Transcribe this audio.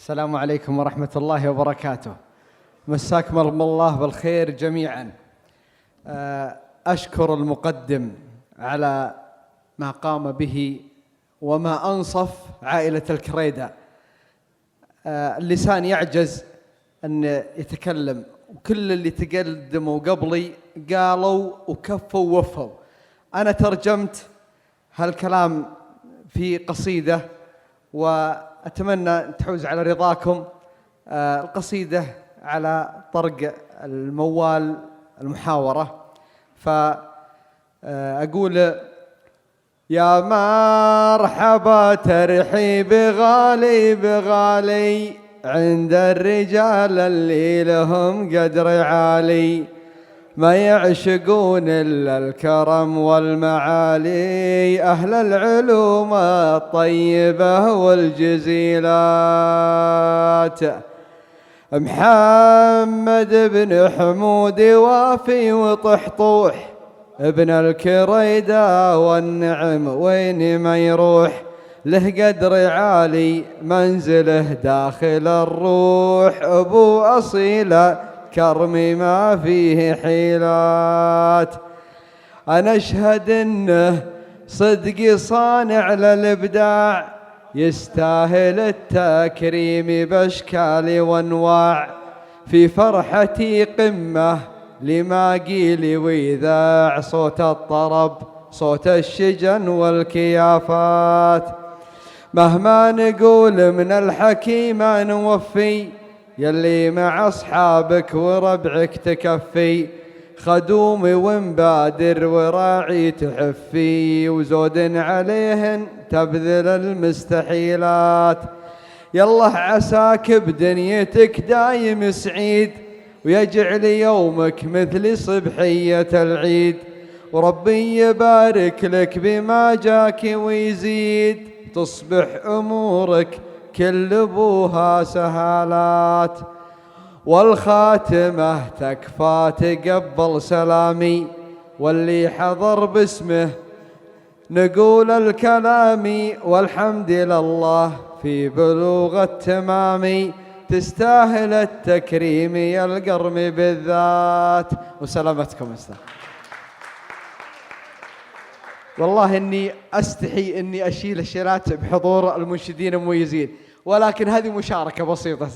السلام عليكم ورحمة الله وبركاته. مساكم الله بالخير جميعا. أشكر المقدم على ما قام به وما أنصف عائلة الكريدة. اللسان يعجز أن يتكلم، وكل اللي تقدموا قبلي قالوا وكفوا ووفوا. أنا ترجمت هالكلام في قصيدة وأتمنى تحوز على رضاكم. القصيدة على طرق الموال المحاورة، فأقول: يا مرحبا ترحيب غالي بغالي عند الرجال اللي لهم قدر عالي، ما يعشقون إلا الكرم والمعالي، أهل العلوم الطيبة والجزيلات. محمد بن حمود وافي وطحطوح ابن الكريدة والنعم وين ما يروح، له قدر عالي منزله داخل الروح، أبو أصيلة كرمي ما فيه حيلات. أنا أشهد إنه صدق صانع للإبداع، يستاهل التكريم بأشكال وأنواع، في فرحتي قمة لما قيل وإذاع، صوت الطرب صوت الشجن والكيافات. مهما نقول من الحكي ما نوفي، يلي مع أصحابك وربعك تكفي، خدومي ومبادر وراعي تحفي، وزود عليهن تبذل المستحيلات. يالله عساك بدنيتك دايم سعيد، ويجعل يومك مثل صبحية العيد، وربي يبارك لك بما جاك ويزيد، تصبح أمورك كل أبوها سهالات. والخاتمة تكفى تقبل سلامي، واللي حضر باسمه نقول الكلام، والحمد لله في بلوغ التمام، تستاهل التكريم يا القرم بالذات. وسلامتكم استاذ. والله إني أستحي إني أشيل الشيلات بحضور المنشدين المميزين، ولكن هذه مشاركة بسيطة.